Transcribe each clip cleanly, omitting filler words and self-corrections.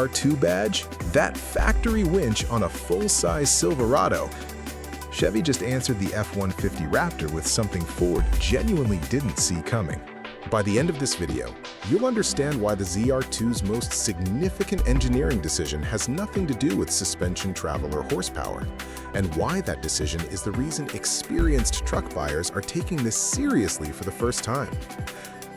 ZR2 badge? That factory winch on a full-size Silverado? Chevy just answered the F-150 Raptor with something Ford genuinely didn't see coming. By the end of this video, you'll understand why the ZR2's most significant engineering decision has nothing to do with suspension travel or horsepower, and why that decision is the reason experienced truck buyers are taking this seriously for the first time.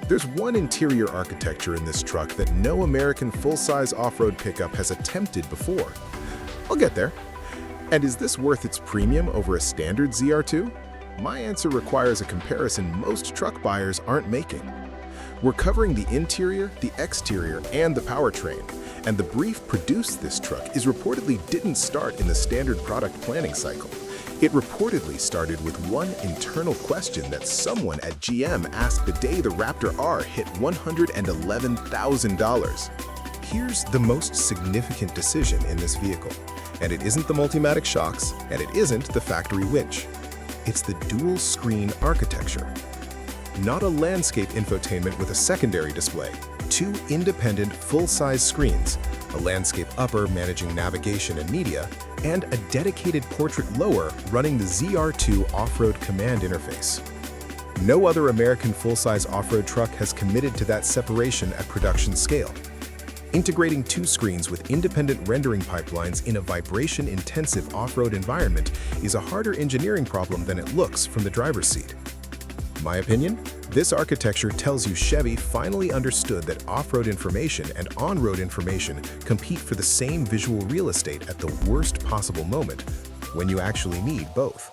There's one interior architecture in this truck that no American full-size off-road pickup has attempted before. I'll get there. And is this worth its premium over a standard ZR2? My answer requires a comparison most truck buyers aren't making. We're covering the interior, the exterior, and the powertrain, and the brief produced this truck is reportedly didn't start in the standard product planning cycle. It reportedly started with one internal question that someone at GM asked the day the Raptor R hit $111,000. Here's the most significant decision in this vehicle, and it isn't the Multimatic shocks, and it isn't the factory winch. It's the dual-screen architecture. Not a landscape infotainment with a secondary display, two independent full-size screens, a landscape upper managing navigation and media, and a dedicated portrait lower running the ZR2 Off-Road Command interface. No other American full-size off-road truck has committed to that separation at production scale. Integrating two screens with independent rendering pipelines in a vibration-intensive off-road environment is a harder engineering problem than it looks from the driver's seat. My opinion? This architecture tells you Chevy finally understood that off-road information and on-road information compete for the same visual real estate at the worst possible moment, when you actually need both.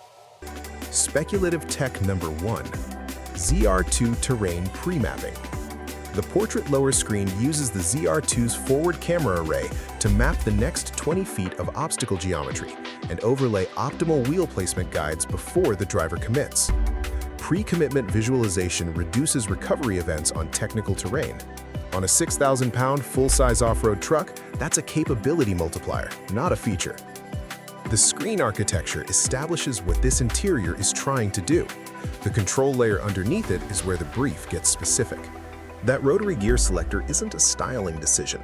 Speculative tech number 1, ZR2 terrain pre-mapping. The portrait lower screen uses the ZR2's forward camera array to map the next 20 feet of obstacle geometry and overlay optimal wheel placement guides before the driver commits. Pre-commitment visualization reduces recovery events on technical terrain. On a 6,000-pound full-size off-road truck, that's a capability multiplier, not a feature. The screen architecture establishes what this interior is trying to do. The control layer underneath it is where the brief gets specific. That rotary gear selector isn't a styling decision.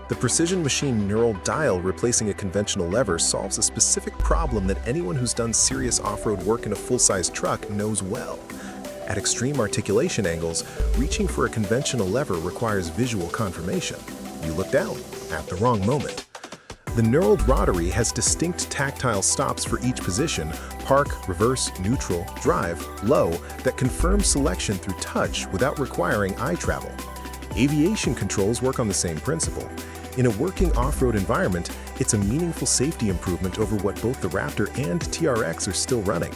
The precision machine neural dial replacing a conventional lever solves a specific problem that anyone who's done serious off-road work in a full-size truck knows well. At extreme articulation angles, reaching for a conventional lever requires visual confirmation. You look down at the wrong moment. The knurled rotary has distinct tactile stops for each position: park, reverse, neutral, drive, low, that confirm selection through touch without requiring eye travel. Aviation controls work on the same principle. In a working off-road environment, it's a meaningful safety improvement over what both the Raptor and TRX are still running.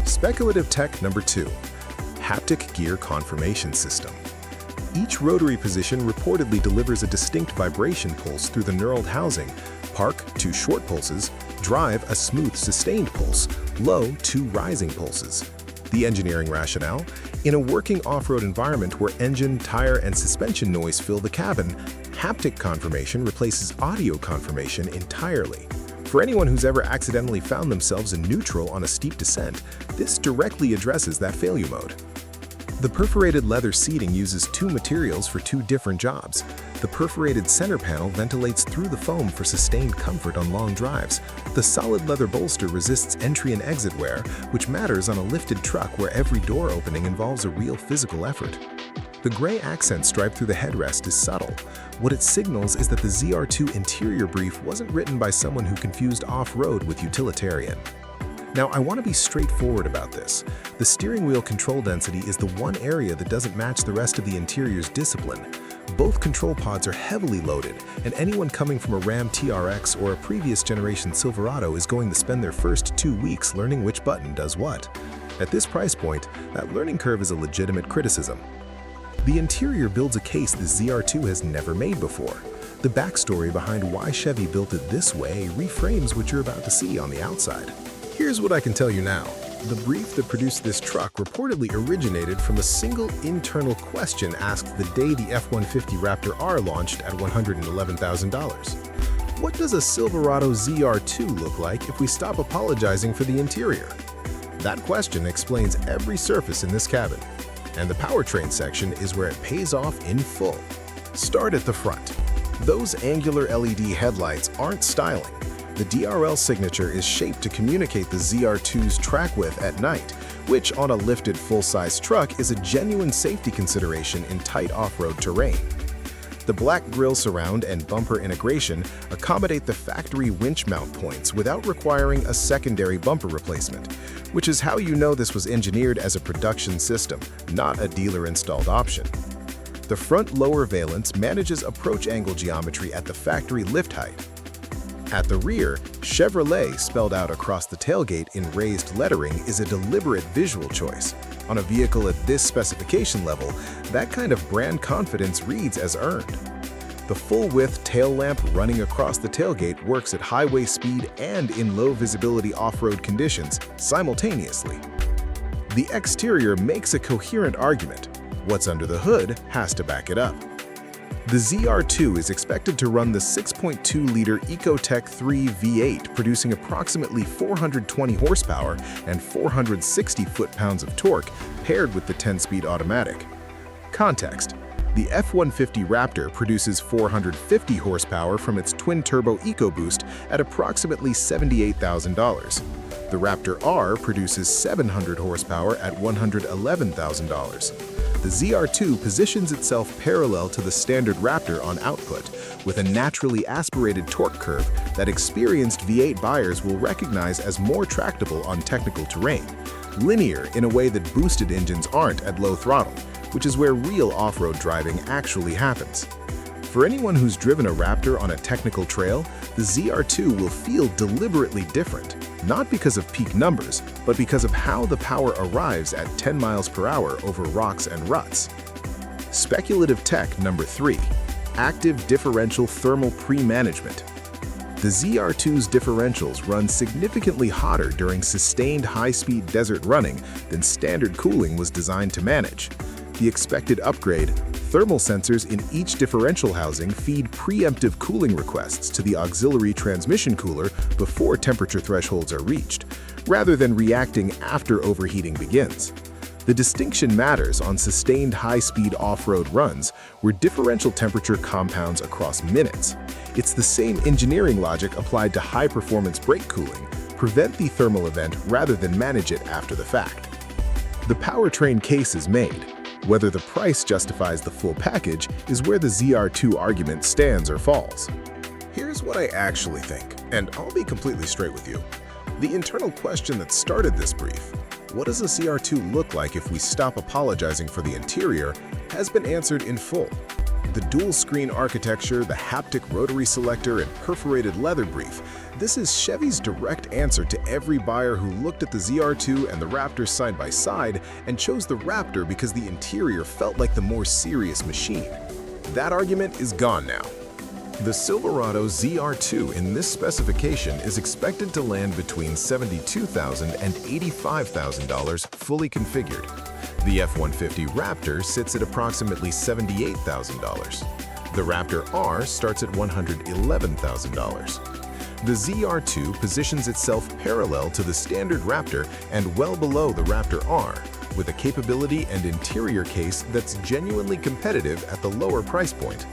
Speculative tech number 2, haptic gear confirmation system. Each rotary position reportedly delivers a distinct vibration pulse through the knurled housing: park, 2 short pulses; drive, a smooth, sustained pulse; low, 2 rising pulses. The engineering rationale? In a working off-road environment where engine, tire, and suspension noise fill the cabin, haptic confirmation replaces audio confirmation entirely. For anyone who's ever accidentally found themselves in neutral on a steep descent, this directly addresses that failure mode. The perforated leather seating uses 2 materials for 2 different jobs. The perforated center panel ventilates through the foam for sustained comfort on long drives. The solid leather bolster resists entry and exit wear, which matters on a lifted truck where every door opening involves a real physical effort. The gray accent stripe through the headrest is subtle. What it signals is that the ZR2 interior brief wasn't written by someone who confused off-road with utilitarian. Now, I want to be straightforward about this. The steering wheel control density is the one area that doesn't match the rest of the interior's discipline. Both control pods are heavily loaded, and anyone coming from a Ram TRX or a previous generation Silverado is going to spend their first 2 weeks learning which button does what. At this price point, that learning curve is a legitimate criticism. The interior builds a case the ZR2 has never made before. The backstory behind why Chevy built it this way reframes what you're about to see on the outside. Here's what I can tell you now. The brief that produced this truck reportedly originated from a single internal question asked the day the F-150 Raptor R launched at $111,000. What does a Silverado ZR2 look like if we stop apologizing for the interior? That question explains every surface in this cabin, and the powertrain section is where it pays off in full. Start at the front. Those angular LED headlights aren't styling. The DRL signature is shaped to communicate the ZR2's track width at night, which on a lifted full-size truck is a genuine safety consideration in tight off-road terrain. The black grille surround and bumper integration accommodate the factory winch mount points without requiring a secondary bumper replacement, which is how you know this was engineered as a production system, not a dealer-installed option. The front lower valance manages approach angle geometry at the factory lift height. At the rear, Chevrolet spelled out across the tailgate in raised lettering is a deliberate visual choice. On a vehicle at this specification level, that kind of brand confidence reads as earned. The full-width tail lamp running across the tailgate works at highway speed and in low-visibility off-road conditions simultaneously. The exterior makes a coherent argument. What's under the hood has to back it up. The ZR2 is expected to run the 6.2-liter Ecotec 3 V8, producing approximately 420 horsepower and 460 foot-pounds of torque, paired with the 10-speed automatic. Context: the F-150 Raptor produces 450 horsepower from its twin-turbo EcoBoost at approximately $78,000. The Raptor R produces 700 horsepower at $111,000. The ZR2 positions itself parallel to the standard Raptor on output, with a naturally aspirated torque curve that experienced V8 buyers will recognize as more tractable on technical terrain, linear in a way that boosted engines aren't at low throttle, which is where real off-road driving actually happens. For anyone who's driven a Raptor on a technical trail, the ZR2 will feel deliberately different, not because of peak numbers, but because of how the power arrives at 10 miles per hour over rocks and ruts. Speculative tech number 3, active differential thermal pre-management. The ZR2's differentials run significantly hotter during sustained high-speed desert running than standard cooling was designed to manage. The expected upgrade: thermal sensors in each differential housing feed preemptive cooling requests to the auxiliary transmission cooler before temperature thresholds are reached, rather than reacting after overheating begins. The distinction matters on sustained high-speed off-road runs where differential temperature compounds across minutes. It's the same engineering logic applied to high-performance brake cooling: prevent the thermal event rather than manage it after the fact. The powertrain case is made. Whether the price justifies the full package is where the ZR2 argument stands or falls. Here's what I actually think, and I'll be completely straight with you. The internal question that started this brief, what does a ZR2 look like if we stop apologizing for the interior, has been answered in full. The dual-screen architecture, the haptic rotary selector, and perforated leather brief, this is Chevy's direct answer to every buyer who looked at the ZR2 and the Raptor side by side and chose the Raptor because the interior felt like the more serious machine. That argument is gone now. The Silverado ZR2 in this specification is expected to land between $72,000 and $85,000 fully configured. The F-150 Raptor sits at approximately $78,000. The Raptor R starts at $111,000. The ZR2 positions itself parallel to the standard Raptor and well below the Raptor R, with a capability and interior case that's genuinely competitive at the lower price point.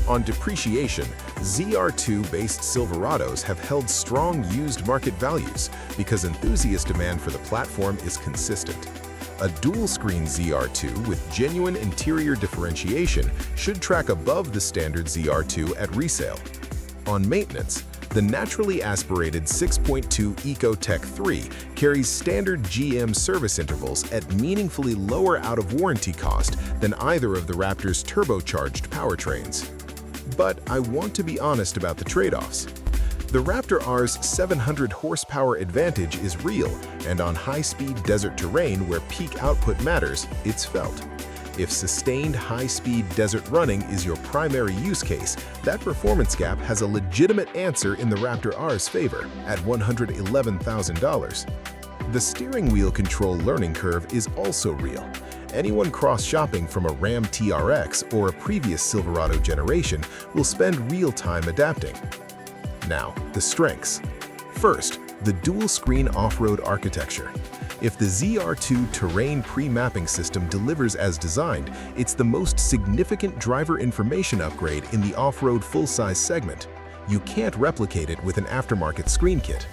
On depreciation, ZR2-based Silverados have held strong used market values because enthusiast demand for the platform is consistent. A dual-screen ZR2 with genuine interior differentiation should track above the standard ZR2 at resale. On maintenance, the naturally aspirated 6.2 Ecotec 3 carries standard GM service intervals at meaningfully lower out-of-warranty cost than either of the Raptor's turbocharged powertrains. But I want to be honest about the trade-offs. The Raptor R's 700 horsepower advantage is real, and on high-speed desert terrain where peak output matters, it's felt. If sustained high-speed desert running is your primary use case, that performance gap has a legitimate answer in the Raptor R's favor at $111,000. The steering wheel control learning curve is also real. Anyone cross-shopping from a Ram TRX or a previous Silverado generation will spend real time adapting. Now, the strengths. First, the dual-screen off-road architecture. If the ZR2 terrain pre-mapping system delivers as designed, it's the most significant driver information upgrade in the off-road full-size segment. You can't replicate it with an aftermarket screen kit.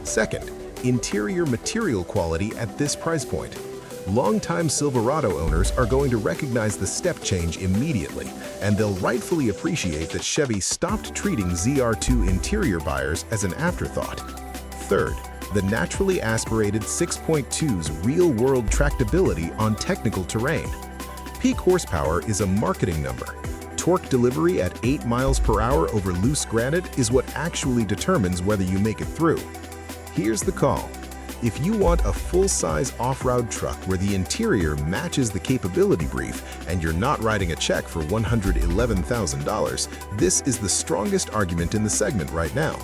Second, interior material quality at this price point. Longtime Silverado owners are going to recognize the step change immediately, and they'll rightfully appreciate that Chevy stopped treating ZR2 interior buyers as an afterthought. Third, the naturally aspirated 6.2's real-world tractability on technical terrain. Peak horsepower is a marketing number. Torque delivery at 8 miles per hour over loose granite is what actually determines whether you make it through. Here's the call. If you want a full-size off-road truck where the interior matches the capability brief and you're not writing a check for $111,000, this is the strongest argument in the segment right now.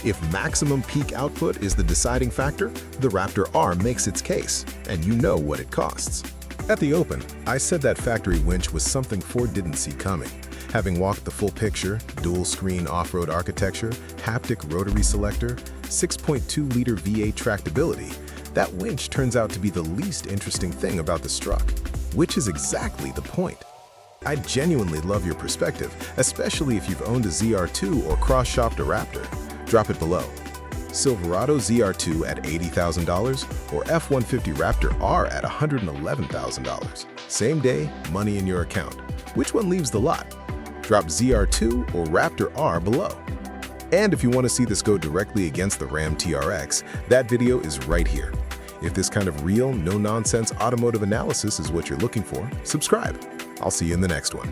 If maximum peak output is the deciding factor, the Raptor R makes its case, and you know what it costs. At the open, I said that factory winch was something Ford didn't see coming. Having walked the full picture, dual-screen off-road architecture, haptic rotary selector, 6.2-liter V8 tractability, that winch turns out to be the least interesting thing about this truck, which is exactly the point. I genuinely love your perspective, especially if you've owned a ZR2 or cross-shopped a Raptor. Drop it below. Silverado ZR2 at $80,000 or F-150 Raptor R at $111,000. Same day, money in your account. Which one leaves the lot? Drop ZR2 or Raptor R below. And if you want to see this go directly against the Ram TRX, that video is right here. If this kind of real, no-nonsense automotive analysis is what you're looking for, subscribe. I'll see you in the next one.